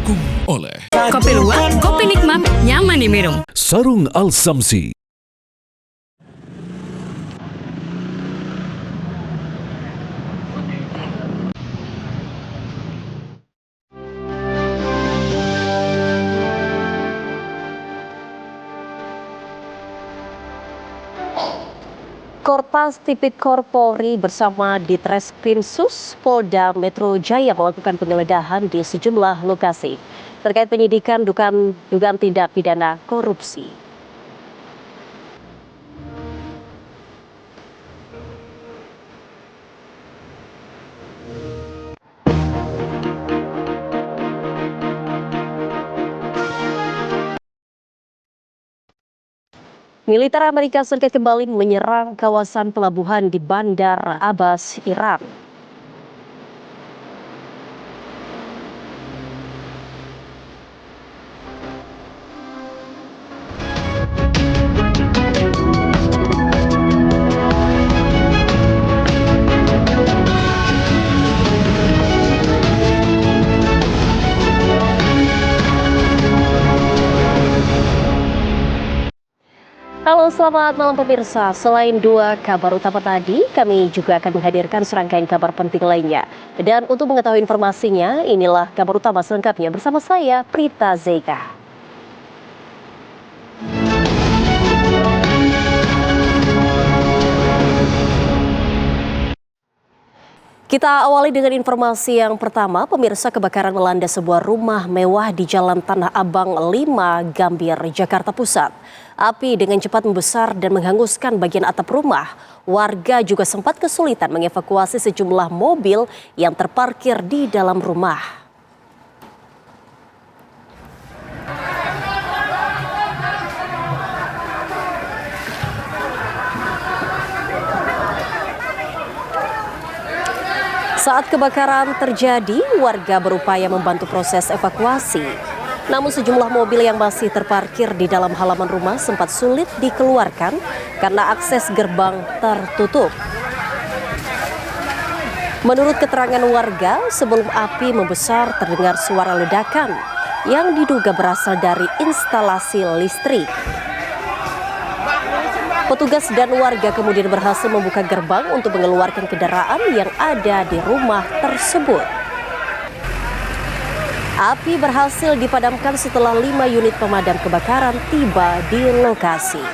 Didukung oleh Kopi luwak, kopi nikmat, nyaman diminum. Sarung Al-Samsi. Korpas Tipikor Polri bersama Ditreskrimsus Polda Metro Jaya melakukan penggeledahan di sejumlah lokasi terkait penyidikan dugaan tindak pidana korupsi. Militer Amerika Serikat kembali menyerang kawasan pelabuhan di Bandar Abbas, Iran. Halo, selamat malam pemirsa. Selain dua kabar utama tadi, kami juga akan menghadirkan serangkaian kabar penting lainnya. Dan untuk mengetahui informasinya, inilah kabar utama selengkapnya bersama saya, Prita Zeka. Kita awali dengan informasi yang pertama, pemirsa. Kebakaran melanda sebuah rumah mewah di Jalan Tanah Abang 5, Gambir, Jakarta Pusat. Api dengan cepat membesar dan menghanguskan bagian atap rumah. Warga juga sempat kesulitan mengevakuasi sejumlah mobil yang terparkir di dalam rumah. Saat kebakaran terjadi, warga berupaya membantu proses evakuasi. Namun sejumlah mobil yang masih terparkir di dalam halaman rumah sempat sulit dikeluarkan karena akses gerbang tertutup. Menurut keterangan warga, sebelum api membesar terdengar suara ledakan yang diduga berasal dari instalasi listrik. Petugas dan warga kemudian berhasil membuka gerbang untuk mengeluarkan kendaraan yang ada di rumah tersebut. Api berhasil dipadamkan setelah 5 unit pemadam kebakaran tiba di lokasi.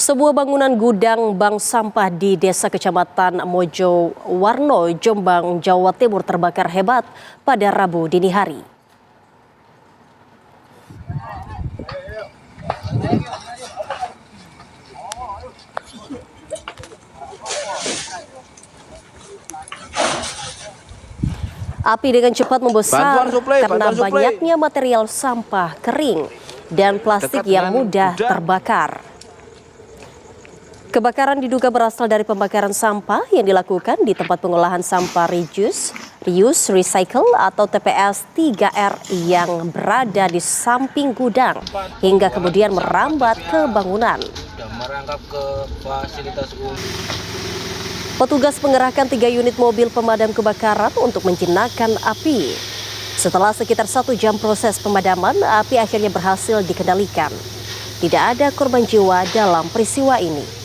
Sebuah bangunan gudang bank sampah di Desa Kecamatan Mojowarno, Jombang, Jawa Timur terbakar hebat pada Rabu dini hari. Api dengan cepat membesar karena banyaknya material sampah kering dan plastik yang mudah terbakar. Kebakaran diduga berasal dari pembakaran sampah yang dilakukan di tempat pengolahan sampah reuse, recycle atau TPS 3R yang berada di samping gudang hingga kemudian merambat ke bangunan. Petugas mengerahkan 3 unit mobil pemadam kebakaran untuk menjinakkan api. Setelah sekitar 1 jam proses pemadaman, api akhirnya berhasil dikendalikan. Tidak ada korban jiwa dalam peristiwa ini.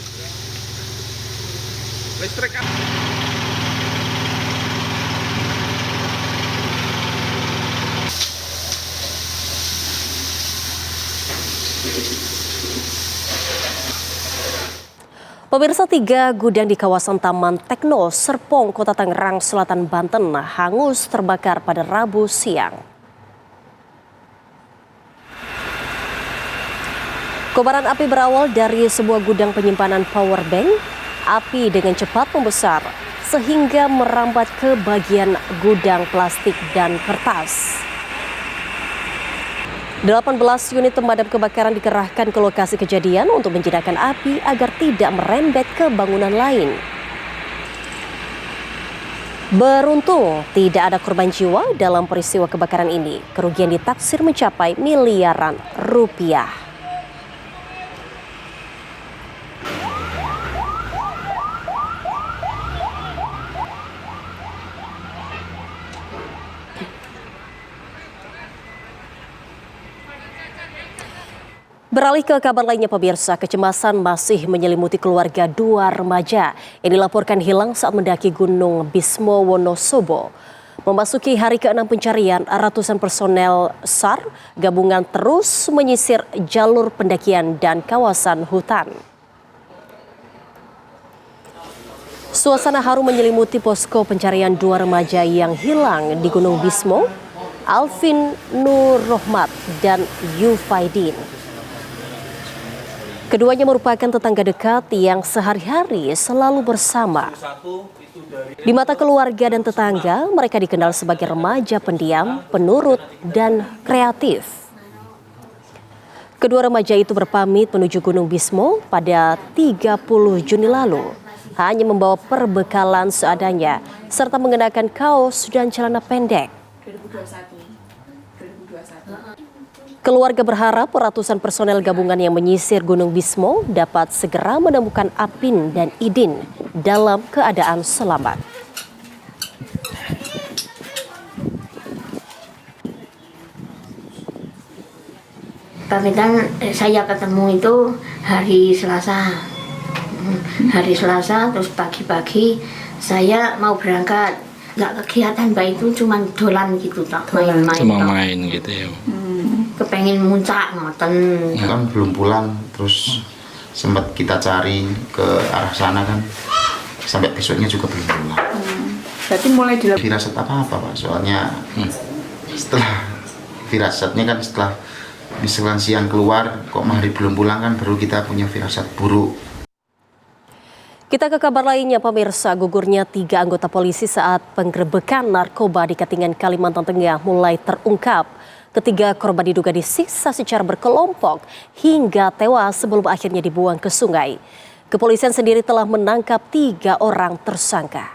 Pemirsa, 3 gudang di kawasan Taman Tekno, Serpong, Kota Tangerang Selatan, Banten hangus terbakar pada Rabu siang. Kobaran api berawal dari sebuah gudang penyimpanan power bank. Api dengan cepat membesar sehingga merambat ke bagian gudang plastik dan kertas. 18 unit pemadam kebakaran dikerahkan ke lokasi kejadian untuk menjinakkan api agar tidak merembet ke bangunan lain. Beruntung tidak ada korban jiwa dalam peristiwa kebakaran ini. Kerugian ditaksir mencapai miliaran rupiah. Beralih ke kabar lainnya pemirsa, kecemasan masih menyelimuti keluarga dua remaja yang dilaporkan hilang saat mendaki Gunung Bismo Wonosobo. Memasuki hari ke-6 pencarian, ratusan personel SAR gabungan terus menyisir jalur pendakian dan kawasan hutan. Suasana haru menyelimuti posko pencarian dua remaja yang hilang di Gunung Bismo, Alvin Nur Rohmat dan Yufaidin. Keduanya merupakan tetangga dekat yang sehari-hari selalu bersama. Di mata keluarga dan tetangga, mereka dikenal sebagai remaja pendiam, penurut, dan kreatif. Kedua remaja itu berpamit menuju Gunung Bismo pada 30 Juni lalu. Hanya membawa perbekalan seadanya, serta mengenakan kaos dan celana pendek. Keluarga berharap ratusan personel gabungan yang menyisir Gunung Bismo dapat segera menemukan Apin dan Idin dalam keadaan selamat. Pamitan saya ketemu itu hari Selasa. Terus pagi-pagi saya mau berangkat. Nggak kegiatan Mbak itu cuma dolan gitu, tak main-main. Cuma main gitu ya. Kepengen muncak ngoten. Kan belum pulang, terus sempat kita cari ke arah sana kan, sampai besoknya juga belum pulang. Berarti mulai dilakukan Firasat apa Pak? Soalnya setelah firasatnya kan setelah misalkan siang keluar, kok hari belum pulang kan baru kita punya firasat buruk. Kita ke kabar lainnya pemirsa, gugurnya 3 anggota polisi saat penggerebekan narkoba di Katingan, Kalimantan Tengah mulai terungkap. Ketiga korban diduga disiksa secara berkelompok hingga tewas sebelum akhirnya dibuang ke sungai. Kepolisian sendiri telah menangkap 3 orang tersangka.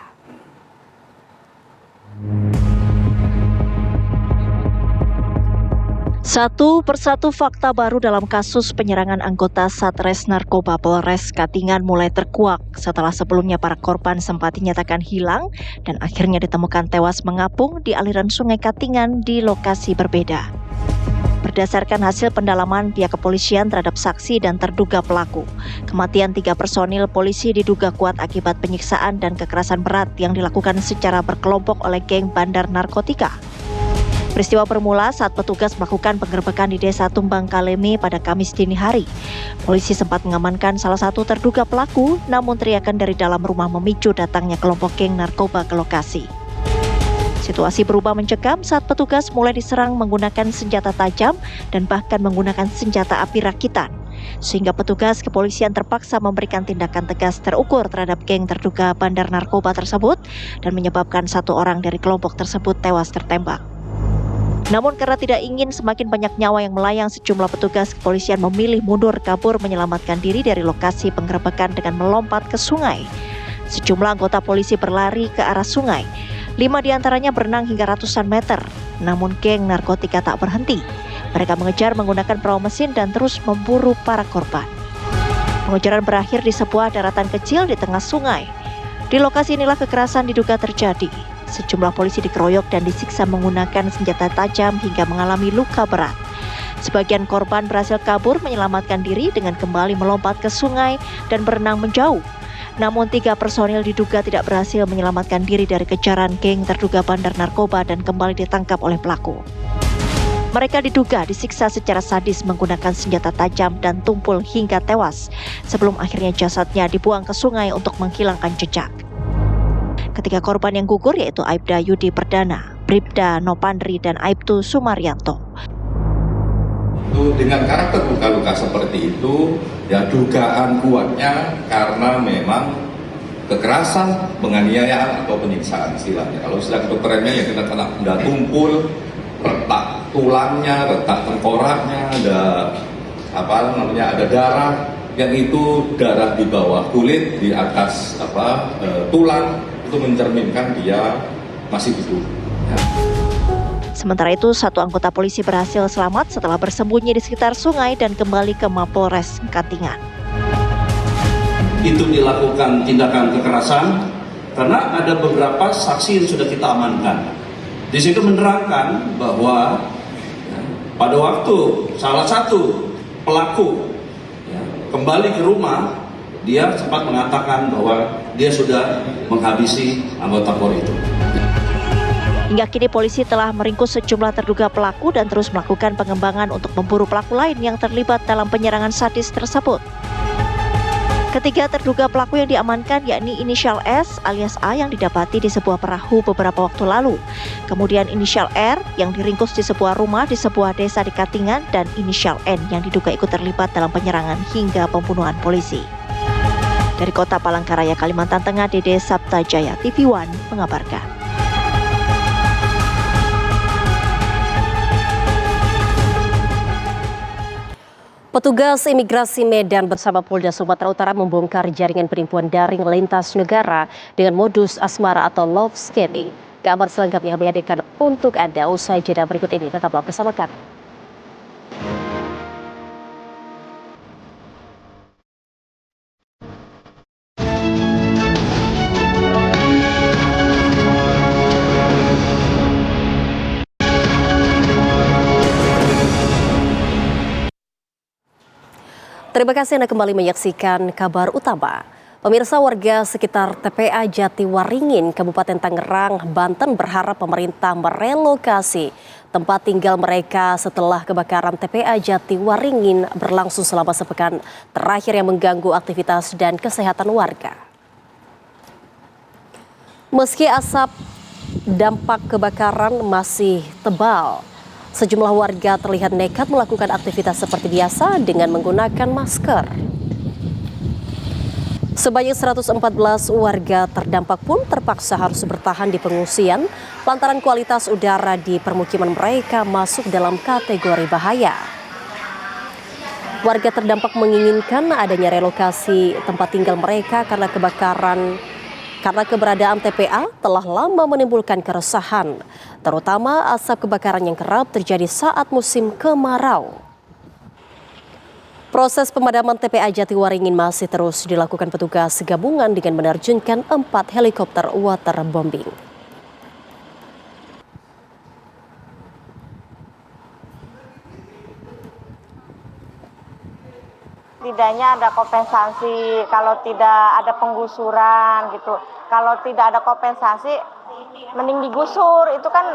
Satu persatu fakta baru dalam kasus penyerangan anggota Satres Narkoba Polres Katingan mulai terkuak setelah sebelumnya para korban sempat dinyatakan hilang dan akhirnya ditemukan tewas mengapung di aliran sungai Katingan di lokasi berbeda. Berdasarkan hasil pendalaman pihak kepolisian terhadap saksi dan terduga pelaku, kematian 3 personil polisi diduga kuat akibat penyiksaan dan kekerasan berat yang dilakukan secara berkelompok oleh geng bandar narkotika. Peristiwa bermula saat petugas melakukan penggerbekan di Desa Tumbang Kaleme pada Kamis dini hari. Polisi sempat mengamankan salah satu terduga pelaku, namun teriakan dari dalam rumah memicu datangnya kelompok geng narkoba ke lokasi. Situasi berubah mencekam saat petugas mulai diserang menggunakan senjata tajam dan bahkan menggunakan senjata api rakitan. Sehingga petugas kepolisian terpaksa memberikan tindakan tegas terukur terhadap geng terduga bandar narkoba tersebut dan menyebabkan 1 orang dari kelompok tersebut tewas tertembak. Namun karena tidak ingin semakin banyak nyawa yang melayang, sejumlah petugas kepolisian memilih mundur kabur menyelamatkan diri dari lokasi penggerebekan dengan melompat ke sungai. Sejumlah anggota polisi berlari ke arah sungai. 5 diantaranya berenang hingga ratusan meter. Namun geng narkotika tak berhenti. Mereka mengejar menggunakan perahu mesin dan terus memburu para korban. Pengejaran berakhir di sebuah daratan kecil di tengah sungai. Di lokasi inilah kekerasan diduga terjadi. Sejumlah polisi dikeroyok dan disiksa menggunakan senjata tajam hingga mengalami luka berat. Sebagian korban berhasil kabur menyelamatkan diri dengan kembali melompat ke sungai dan berenang menjauh. Namun 3 personil diduga tidak berhasil menyelamatkan diri dari kejaran geng terduga bandar narkoba dan kembali ditangkap oleh pelaku. Mereka diduga disiksa secara sadis menggunakan senjata tajam dan tumpul hingga tewas sebelum akhirnya jasadnya dibuang ke sungai untuk menghilangkan jejak. Ketiga korban yang gugur yaitu Aibda Yudi Perdana, Bribda Nopandri, dan Aibtu Sumaryanto. Dengan karakter luka-luka seperti itu, ya dugaan kuatnya karena memang kekerasan, penganiayaan atau penyiksaan istilahnya. Kalau istilah kedokterannya ya kita kena benda tumpul, retak tulangnya, retak tengkoraknya, ada darah, yang itu darah di bawah kulit, di atas tulang. Itu itu mencerminkan dia masih hidup. Ya. Sementara itu, satu anggota polisi berhasil selamat setelah bersembunyi di sekitar sungai dan kembali ke Mapolres Katingan. Itu dilakukan tindakan kekerasan karena ada beberapa saksi yang sudah kita amankan. Di situ menerangkan bahwa pada waktu salah satu pelaku kembali ke rumah, dia sempat mengatakan bahwa dia sudah menghabisi anggota Polri itu. Hingga kini polisi telah meringkus sejumlah terduga pelaku dan terus melakukan pengembangan untuk memburu pelaku lain yang terlibat dalam penyerangan sadis tersebut. Ketiga terduga pelaku yang diamankan yakni inisial S alias A yang didapati di sebuah perahu beberapa waktu lalu. Kemudian inisial R yang diringkus di sebuah rumah di sebuah desa di Katingan dan inisial N yang diduga ikut terlibat dalam penyerangan hingga pembunuhan polisi. Dari Kota Palangkaraya, Kalimantan Tengah, Dede Sabtajaya, TV One mengabarkan. Petugas imigrasi Medan bersama Polda Sumatera Utara membongkar jaringan penipuan daring lintas negara dengan modus asmara atau love scamming. Kabar selengkapnya kami hadirkan untuk Anda usai jeda berikut ini. Tetaplah bersama kami. Terima kasih Anda kembali menyaksikan kabar utama. Pemirsa, warga sekitar TPA Jatiwaringin, Kabupaten Tangerang, Banten berharap pemerintah merelokasi tempat tinggal mereka setelah kebakaran TPA Jatiwaringin berlangsung selama sepekan terakhir yang mengganggu aktivitas dan kesehatan warga. Meski asap dampak kebakaran masih tebal, sejumlah warga terlihat nekat melakukan aktivitas seperti biasa dengan menggunakan masker. Sebanyak 114 warga terdampak pun terpaksa harus bertahan di pengungsian lantaran kualitas udara di permukiman mereka masuk dalam kategori bahaya. Warga terdampak menginginkan adanya relokasi tempat tinggal mereka karena keberadaan TPA telah lama menimbulkan keresahan, terutama asap kebakaran yang kerap terjadi saat musim kemarau. Proses pemadaman TPA Jatiwaringin masih terus dilakukan petugas gabungan dengan menerjunkan 4 helikopter waterbombing. Setidaknya ada kompensasi kalau tidak ada penggusuran gitu. Kalau tidak ada kompensasi, mending digusur. Itu kan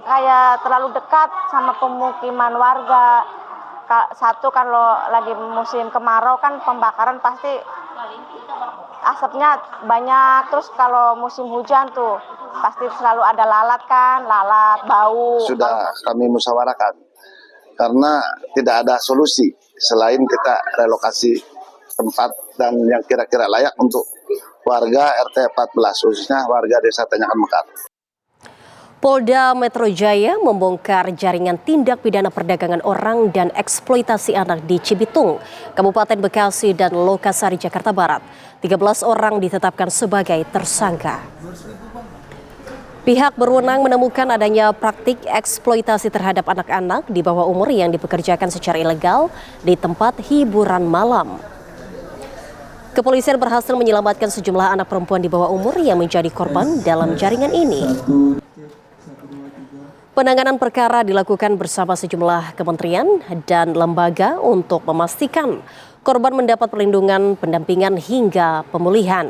kayak terlalu dekat sama pemukiman warga. Satu kalau lagi musim kemarau kan pembakaran pasti asapnya banyak. Terus kalau musim hujan tuh pasti selalu ada lalat kan, lalat, bau. Sudah kami musyawarahkan karena tidak ada solusi selain kita relokasi tempat dan yang kira-kira layak untuk warga RT 14, khususnya warga Desa Tanyakan Mekar. Polda Metro Jaya membongkar jaringan tindak pidana perdagangan orang dan eksploitasi anak di Cibitung, Kabupaten Bekasi dan Lokasari, Jakarta Barat. 13 orang ditetapkan sebagai tersangka. Pihak berwenang menemukan adanya praktik eksploitasi terhadap anak-anak di bawah umur yang dipekerjakan secara ilegal di tempat hiburan malam. Kepolisian berhasil menyelamatkan sejumlah anak perempuan di bawah umur yang menjadi korban dalam jaringan ini. Penanganan perkara dilakukan bersama sejumlah kementerian dan lembaga untuk memastikan korban mendapat perlindungan, pendampingan hingga pemulihan.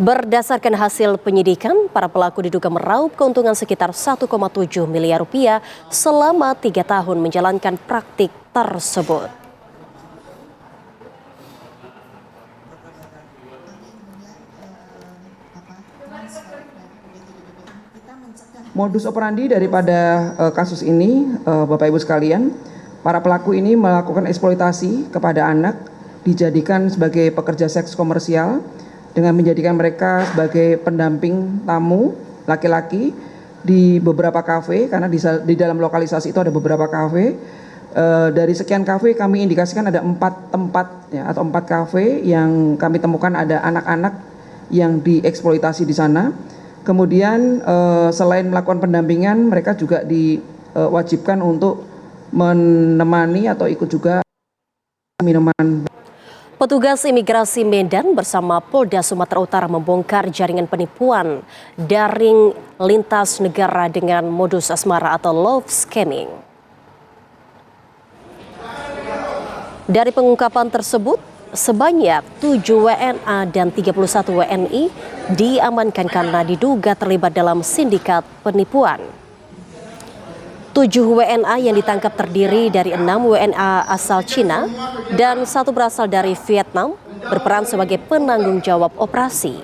Berdasarkan hasil penyidikan, para pelaku diduga meraup keuntungan sekitar 1,7 miliar rupiah selama 3 tahun menjalankan praktik tersebut. Modus operandi daripada kasus ini, Bapak Ibu sekalian, para pelaku ini melakukan eksploitasi kepada anak, dijadikan sebagai pekerja seks komersial, dengan menjadikan mereka sebagai pendamping tamu laki-laki di beberapa kafe, karena di dalam lokalisasi itu ada beberapa kafe. Dari sekian kafe kami indikasikan ada 4 tempat ya, atau 4 kafe yang kami temukan ada anak-anak yang dieksploitasi di sana. Kemudian selain melakukan pendampingan, mereka juga diwajibkan untuk menemani atau ikut juga minuman. Petugas imigrasi Medan bersama Polda Sumatera Utara membongkar jaringan penipuan daring lintas negara dengan modus asmara atau love scamming. Dari pengungkapan tersebut, sebanyak 7 WNA dan 31 WNI diamankan karena diduga terlibat dalam sindikat penipuan. 7 WNA yang ditangkap terdiri dari 6 WNA asal Cina dan 1 berasal dari Vietnam berperan sebagai penanggung jawab operasi.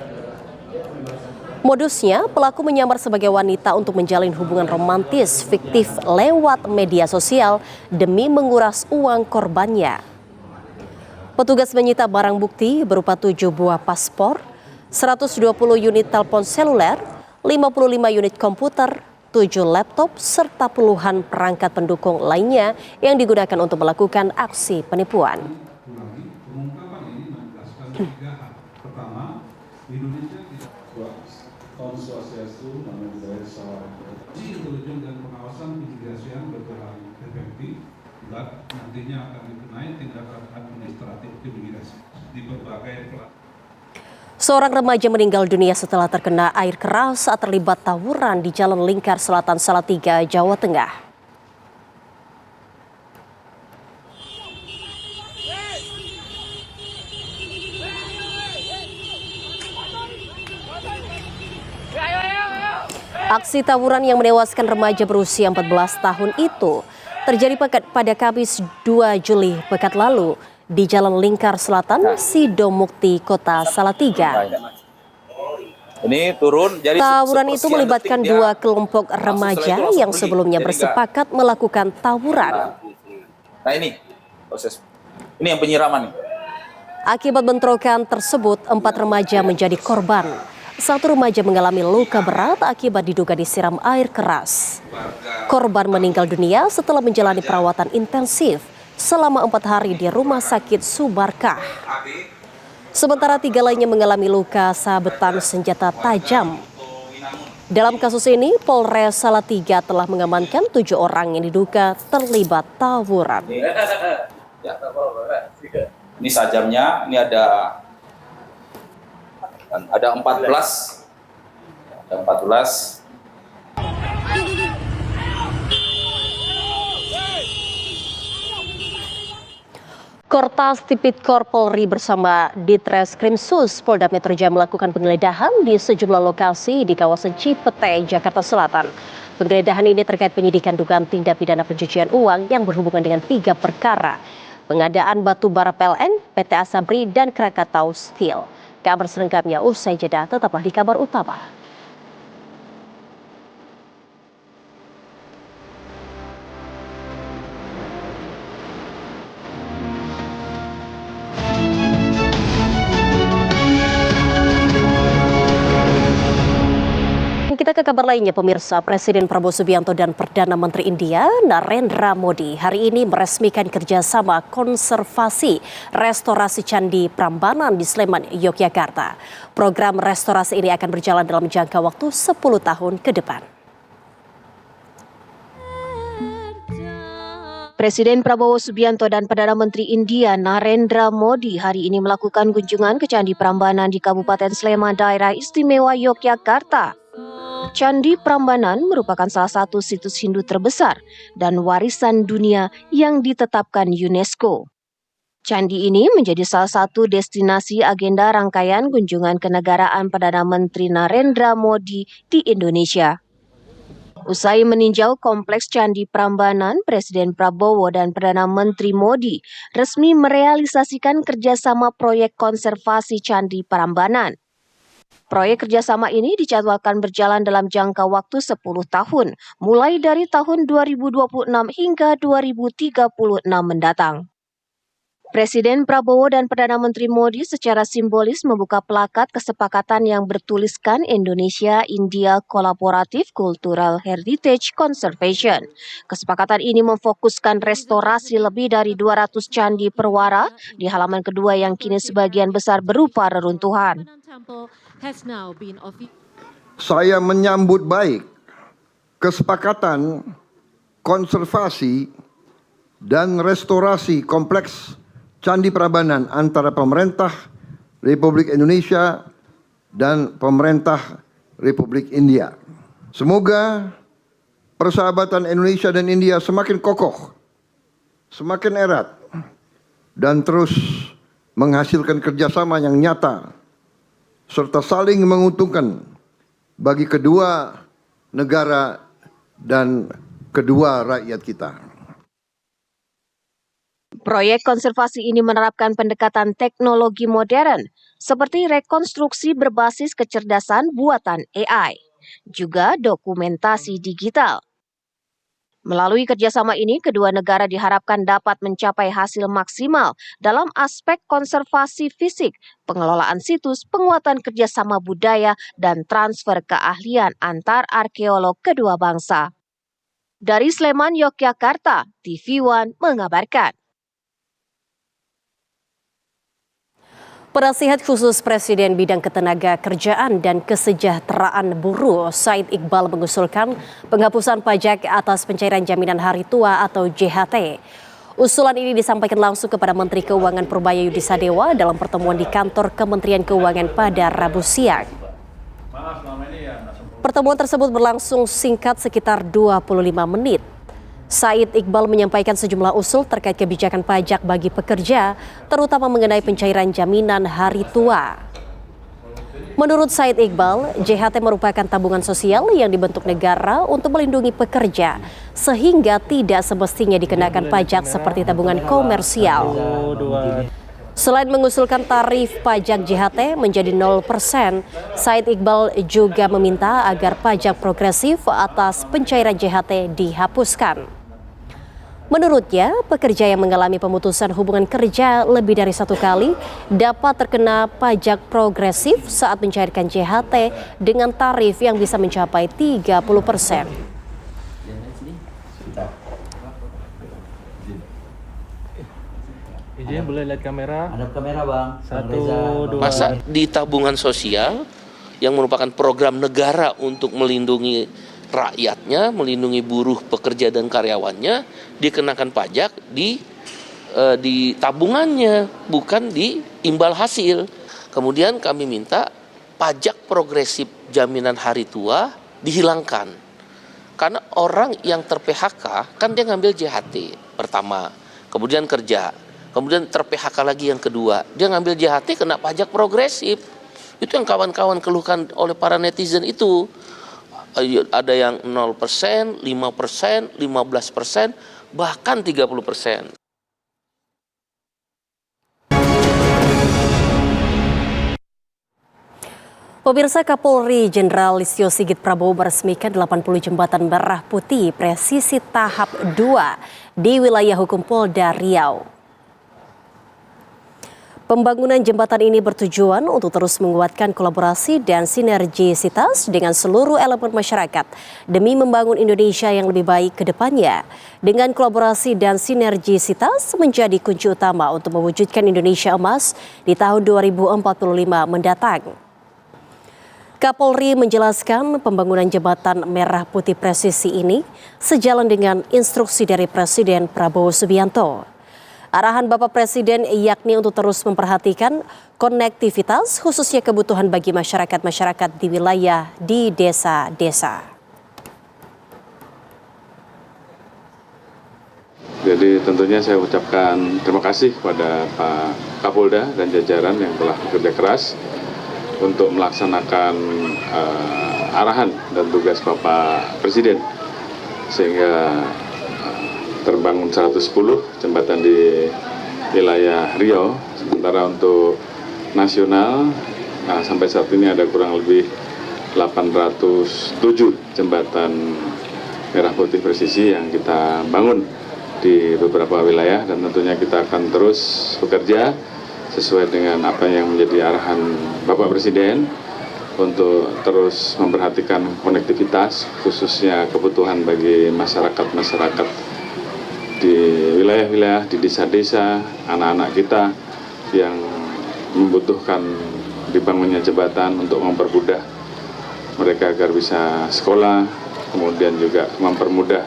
Modusnya, pelaku menyamar sebagai wanita untuk menjalin hubungan romantis fiktif lewat media sosial demi menguras uang korbannya. Petugas menyita barang bukti berupa 7 buah paspor, 120 unit telepon seluler, 55 unit komputer, 7 laptop, serta puluhan perangkat pendukung lainnya yang digunakan untuk melakukan aksi penipuan. Pengungkapan ini menegaskan 3 hal. Pertama, Indonesia tidak Om Swastiastu, Namo Buddhaya, Salam. Intelijen dan pengawasan imigrasian berjalan efektif dan nantinya akan dikenai tindakan administratif imigrasi di berbagai pelaku. Seorang remaja meninggal dunia setelah terkena air keras saat terlibat tawuran di Jalan Lingkar Selatan Salatiga, Jawa Tengah. Aksi tawuran yang menewaskan remaja berusia 14 tahun itu terjadi pada Kamis 2 Juli pekan lalu di Jalan Lingkar Selatan, Sidomukti, Kota Salatiga. Ini turun. Jadi tawuran itu melibatkan 2 kelompok remaja yang sebelumnya bersepakat melakukan tawuran. Nah ini proses. Ini yang penyiraman nih. Akibat bentrokan tersebut, 4 remaja menjadi korban. 1 remaja mengalami luka berat akibat diduga disiram air keras. Korban meninggal dunia setelah menjalani perawatan intensif selama 4 hari di Rumah Sakit Subarkah. Sementara 3 lainnya mengalami luka sabetan senjata tajam. Dalam kasus ini, Polres Salatiga telah mengamankan 7 orang yang diduga terlibat tawuran. Ini sajamnya, ini ada 14. Ada 14. Kortas Tipikor Polri bersama Ditreskrimsus Polda Metro Jaya melakukan penggeledahan di sejumlah lokasi di kawasan Cipete, Jakarta Selatan. Penggeledahan ini terkait penyidikan dugaan tindak pidana pencucian uang yang berhubungan dengan 3 perkara. Pengadaan batu bara PLN, PT Asabri, dan Krakatau Steel. Kabar selengkapnya usai jeda, tetaplah di Kabar Utama. Kita ke kabar lainnya, pemirsa. Presiden Prabowo Subianto dan Perdana Menteri India Narendra Modi hari ini meresmikan kerjasama konservasi restorasi Candi Prambanan di Sleman, Yogyakarta. Program restorasi ini akan berjalan dalam jangka waktu 10 tahun ke depan. Presiden Prabowo Subianto dan Perdana Menteri India Narendra Modi hari ini melakukan kunjungan ke Candi Prambanan di Kabupaten Sleman, Daerah Istimewa Yogyakarta. Candi Prambanan merupakan salah satu situs Hindu terbesar dan warisan dunia yang ditetapkan UNESCO. Candi ini menjadi salah satu destinasi agenda rangkaian kunjungan kenegaraan Perdana Menteri Narendra Modi di Indonesia. Usai meninjau kompleks Candi Prambanan, Presiden Prabowo dan Perdana Menteri Modi resmi merealisasikan kerjasama proyek konservasi Candi Prambanan. Proyek kerjasama ini dijadwalkan berjalan dalam jangka waktu 10 tahun, mulai dari tahun 2026 hingga 2036 mendatang. Presiden Prabowo dan Perdana Menteri Modi secara simbolis membuka plakat kesepakatan yang bertuliskan Indonesia-India Collaborative Cultural Heritage Conservation. Kesepakatan ini memfokuskan restorasi lebih dari 200 candi perwara di halaman kedua yang kini sebagian besar berupa reruntuhan. Saya menyambut baik kesepakatan konservasi dan restorasi kompleks Candi Prambanan antara pemerintah Republik Indonesia dan pemerintah Republik India. Semoga persahabatan Indonesia dan India semakin kokoh, semakin erat, dan terus menghasilkan kerjasama yang nyata, serta saling menguntungkan bagi kedua negara dan kedua rakyat kita. Proyek konservasi ini menerapkan pendekatan teknologi modern seperti rekonstruksi berbasis kecerdasan buatan AI, juga dokumentasi digital. Melalui kerjasama ini, kedua negara diharapkan dapat mencapai hasil maksimal dalam aspek konservasi fisik, pengelolaan situs, penguatan kerjasama budaya, dan transfer keahlian antar arkeolog kedua bangsa. Dari Sleman, Yogyakarta, TV One mengabarkan. Penasihat khusus Presiden bidang ketenaga kerjaan dan kesejahteraan buruh Said Iqbal mengusulkan penghapusan pajak atas pencairan jaminan hari tua atau JHT. Usulan ini disampaikan langsung kepada Menteri Keuangan Purbaya Yudisadewa dalam pertemuan di kantor Kementerian Keuangan pada Rabu siang. Pertemuan tersebut berlangsung singkat sekitar 25 menit. Said Iqbal menyampaikan sejumlah usul terkait kebijakan pajak bagi pekerja, terutama mengenai pencairan jaminan hari tua. Menurut Said Iqbal, JHT merupakan tabungan sosial yang dibentuk negara untuk melindungi pekerja, sehingga tidak semestinya dikenakan pajak seperti tabungan komersial. Selain mengusulkan tarif pajak JHT menjadi 0%, Said Iqbal juga meminta agar pajak progresif atas pencairan JHT dihapuskan. Menurutnya, pekerja yang mengalami pemutusan hubungan kerja lebih dari 1 kali dapat terkena pajak progresif saat mencairkan JHT dengan tarif yang bisa mencapai 30%. Izin boleh lihat kamera? Ada kamera bang. 1, 2. Masa di tabungan sosial yang merupakan program negara untuk melindungi rakyatnya, melindungi buruh, pekerja dan karyawannya, dikenakan pajak di tabungannya, bukan di imbal hasil. Kemudian kami minta pajak progresif jaminan hari tua dihilangkan. Karena orang yang ter-PHK kan dia ngambil JHT pertama, kemudian kerja, kemudian ter-PHK lagi yang kedua, dia ngambil JHT kena pajak progresif. Itu yang kawan-kawan keluhkan oleh para netizen itu. Ada yang 0%, 5%, 15%, bahkan 30%. Pemirsa, Kapolri Jenderal Listio Sigit Prabowo meresmikan 80 jembatan merah putih presisi tahap 2 di wilayah hukum Polda Riau. Pembangunan jembatan ini bertujuan untuk terus menguatkan kolaborasi dan sinergisitas dengan seluruh elemen masyarakat demi membangun Indonesia yang lebih baik ke depannya. Dengan kolaborasi dan sinergisitas menjadi kunci utama untuk mewujudkan Indonesia emas di tahun 2045 mendatang. Kapolri menjelaskan pembangunan jembatan merah putih presisi ini sejalan dengan instruksi dari Presiden Prabowo Subianto. Arahan Bapak Presiden yakni untuk terus memperhatikan konektivitas khususnya kebutuhan bagi masyarakat-masyarakat di wilayah di desa-desa. Jadi tentunya saya ucapkan terima kasih kepada Pak Kapolda dan jajaran yang telah bekerja keras untuk melaksanakan arahan dan tugas Bapak Presiden sehingga terbangun 110 jembatan di wilayah Riau. Sementara untuk nasional sampai saat ini ada kurang lebih 807 jembatan merah putih presisi yang kita bangun di beberapa wilayah, dan tentunya kita akan terus bekerja sesuai dengan apa yang menjadi arahan Bapak Presiden untuk terus memperhatikan konektivitas khususnya kebutuhan bagi masyarakat di wilayah-wilayah, di desa-desa, anak-anak kita yang membutuhkan dibangunnya jembatan untuk mempermudah mereka agar bisa sekolah, kemudian juga mempermudah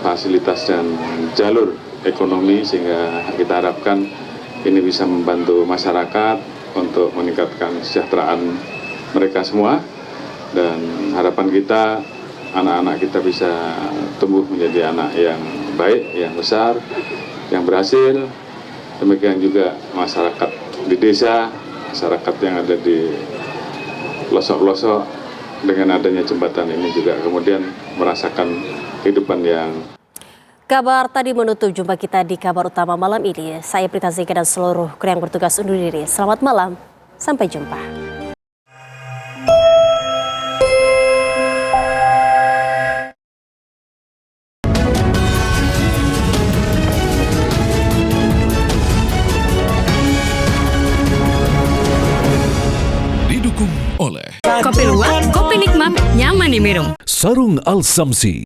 fasilitas dan jalur ekonomi, sehingga kita harapkan ini bisa membantu masyarakat untuk meningkatkan kesejahteraan mereka semua, dan harapan kita anak-anak kita bisa tumbuh menjadi anak yang baik, yang besar, yang berhasil. Demikian juga masyarakat di desa, masyarakat yang ada di pelosok-pelosok, dengan adanya jembatan ini juga kemudian merasakan kehidupan yang. Kabar tadi menutup jumpa kita di kabar utama malam ini. Saya Prita Zika dan seluruh kru yang bertugas undur diri. Selamat malam, sampai jumpa. Didukung oleh Kopi luwak, kopi nikmat, nyaman diminum. Sarung Al Samsi.